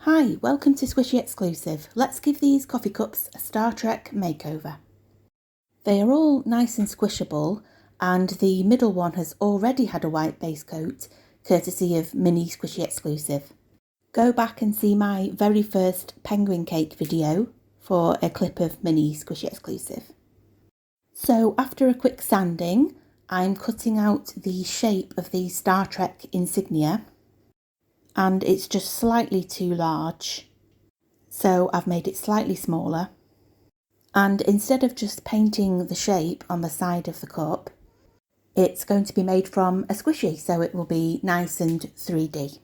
Hi, welcome to Squishy Exclusive. Let's give these coffee cups a Star Trek makeover. They are all nice and squishable, and the middle one has already had a white base coat, courtesy of Mini Squishy Exclusive. Go back and see my very first penguin cake video for a clip of Mini Squishy Exclusive. So after a quick sanding, I'm cutting out the shape of the Star Trek insignia, and it's just slightly too large. So I've made it slightly smaller, and instead of just painting the shape on the side of the cup, it's going to be made from a squishy, so it will be nice and 3D.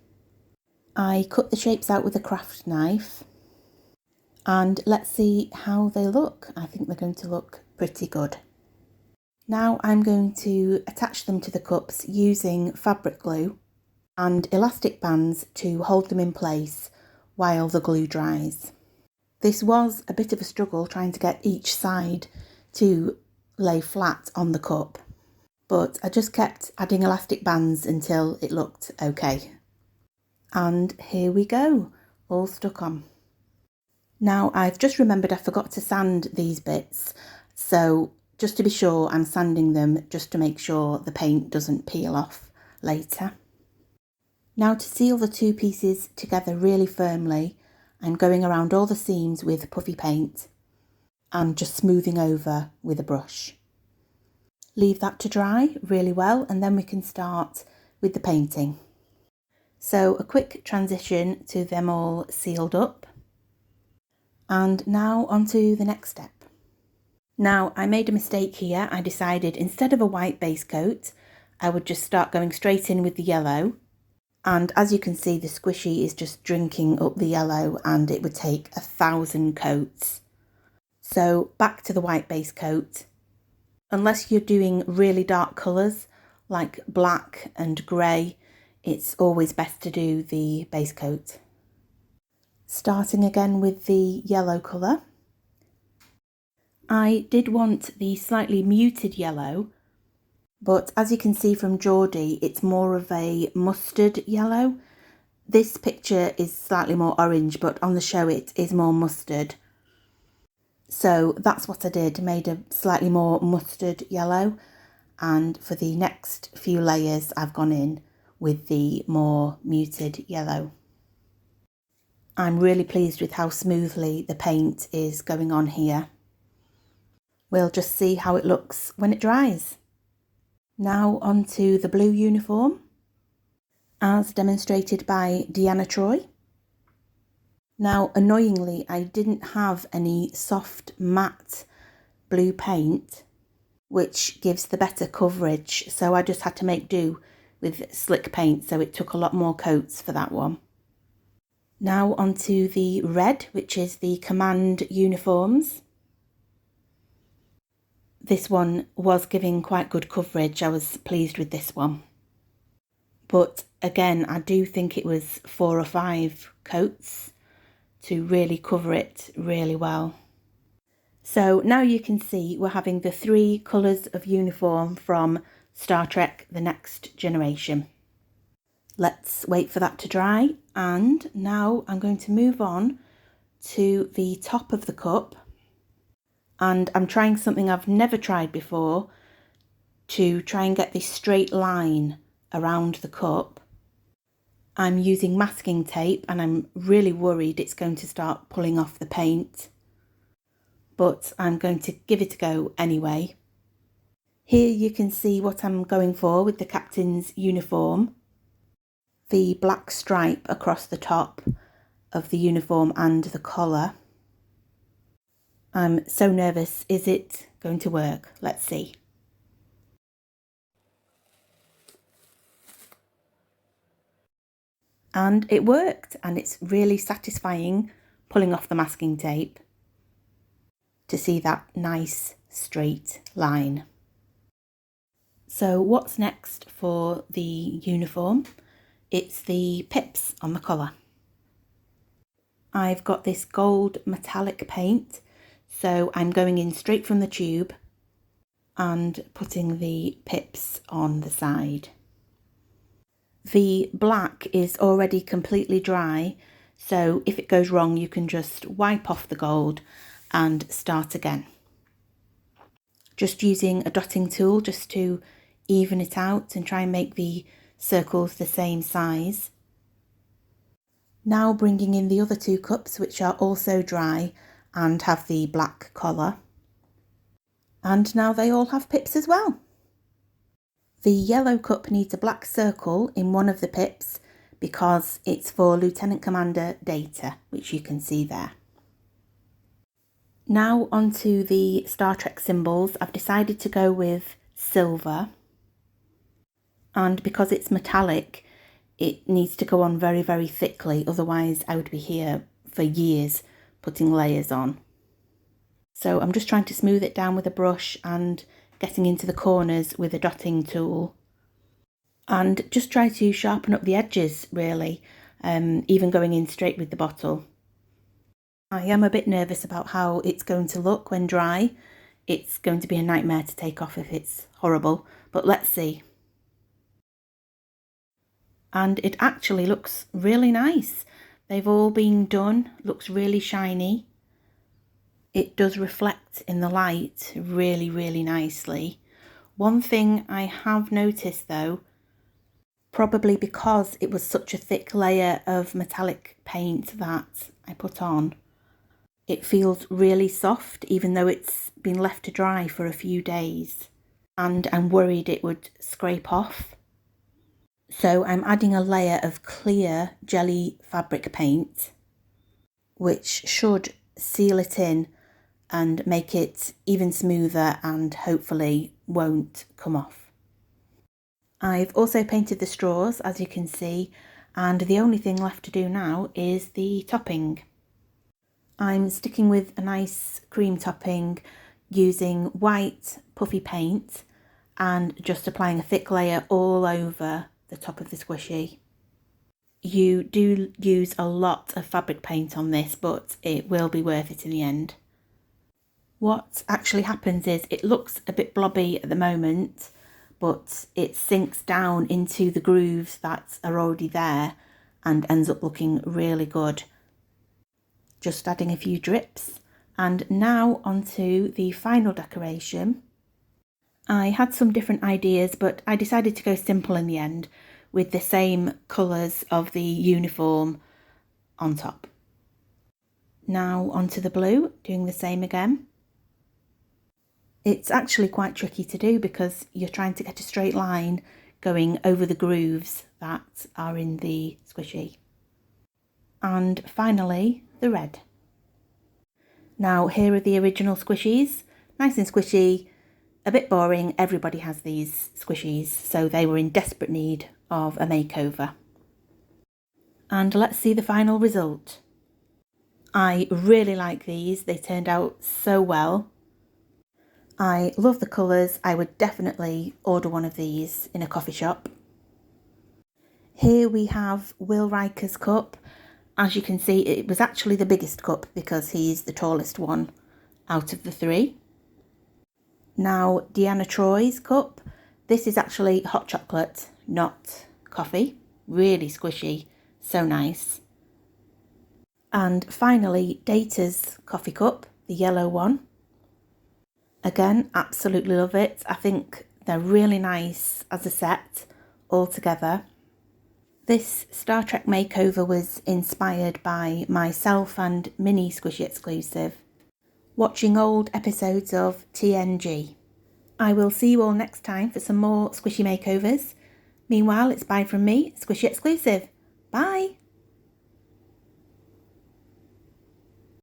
I cut the shapes out with a craft knife, and let's see how they look. I think they're going to look pretty good. Now I'm going to attach them to the cups using fabric glue and elastic bands to hold them in place while the glue dries. This was a bit of a struggle trying to get each side to lay flat on the cup, but I just kept adding elastic bands until it looked okay. And here we go, all stuck on. Now I've just remembered I forgot to sand these bits, so just to be sure I'm sanding them just to make sure the paint doesn't peel off later. Now to seal the two pieces together really firmly, I'm going around all the seams with puffy paint and just smoothing over with a brush. Leave that to dry really well, and then we can start with the painting. So a quick transition to them all sealed up. And now on to the next step. Now I made a mistake here. I decided instead of a white base coat, I would just start going straight in with the yellow. And as you can see, the squishy is just drinking up the yellow, and it would take 1,000 coats. So back to the white base coat. Unless you're doing really dark colours like black and grey, it's always best to do the base coat. Starting again with the yellow colour. I did want the slightly muted yellow, but as you can see from Geordie, it's more of a mustard yellow. This picture is slightly more orange, but on the show it is more mustard. So that's what I did, made a slightly more mustard yellow, and for the next few layers I've gone in with the more muted yellow. I'm really pleased with how smoothly the paint is going on here. We'll just see how it looks when it dries. Now onto the blue uniform, as demonstrated by Deanna Troy. Now, annoyingly, I didn't have any soft matte blue paint, which gives the better coverage, so I just had to make do with slick paint, so it took a lot more coats for that one. Now onto the red, which is the command uniforms. This one was giving quite good coverage. I was pleased with this one. But again, I do think it was 4 or 5 coats to really cover it really well. So now you can see we're having the 3 colours of uniform from Star Trek: The Next Generation. Let's wait for that to dry, and now I'm going to move on to the top of the cup, and I'm trying something I've never tried before to try and get this straight line around the cup. I'm using masking tape, and I'm really worried it's going to start pulling off the paint, but I'm going to give it a go anyway. Here you can see what I'm going for with the captain's uniform. The black stripe across the top of the uniform and the collar. I'm so nervous. Is it going to work? Let's see. And it worked, and it's really satisfying pulling off the masking tape to see that nice straight line. So what's next for the uniform? It's the pips on the collar. I've got this gold metallic paint, so I'm going in straight from the tube and putting the pips on the side. The black is already completely dry, So if it goes wrong, you can just wipe off the gold and start again. Just using a dotting tool just to even it out and try and make the circles the same size. Now bringing in the other 2 cups, which are also dry and have the black collar. And now they all have pips as well. The yellow cup needs a black circle in one of the pips because it's for Lieutenant Commander Data, which you can see there. Now onto the Star Trek symbols. I've decided to go with silver, and because it's metallic it needs to go on very, very thickly, otherwise I would be here for years putting layers on. So I'm just trying to smooth it down with a brush and getting into the corners with a dotting tool, and just try to sharpen up the edges really, even going in straight with the bottle. I am a bit nervous about how it's going to look when dry. It's going to be a nightmare to take off if it's horrible, but let's see. And it actually looks really nice. They've all been done, looks really shiny. It does reflect in the light really, really nicely. One thing I have noticed though, probably because it was such a thick layer of metallic paint that I put on, it feels really soft even though it's been left to dry for a few days, and I'm worried it would scrape off. So I'm adding a layer of clear jelly fabric paint, which should seal it in and make it even smoother and hopefully won't come off. I've also painted the straws, as you can see, and the only thing left to do now is the topping. I'm sticking with a nice cream topping using white puffy paint and just applying a thick layer all over the top of the squishy. You do use a lot of fabric paint on this, but it will be worth it in the end. What actually happens is it looks a bit blobby at the moment, but it sinks down into the grooves that are already there and ends up looking really good. Just adding a few drips, and now onto the final decoration. I had some different ideas, but I decided to go simple in the end with the same colours of the uniform on top. Now onto the blue, doing the same again. It's actually quite tricky to do because you're trying to get a straight line going over the grooves that are in the squishy. And finally, the red. Now here are the original squishies, nice and squishy. A bit boring, everybody has these squishies, so they were in desperate need of a makeover. And let's see the final result. I really like these, they turned out so well. I love the colours, I would definitely order one of these in a coffee shop. Here we have Will Riker's cup. As you can see, it was actually the biggest cup because he's the tallest one out of the 3. Now, Deanna Troy's cup. This is actually hot chocolate, not coffee. Really squishy, so nice. And finally, Data's coffee cup, the yellow one. Again, absolutely love it. I think they're really nice as a set all together. This Star Trek makeover was inspired by myself and Mini Squishy Exclusive, watching old episodes of TNG. I will see you all next time for some more squishy makeovers. Meanwhile, it's bye from me, Squishy Exclusive. Bye!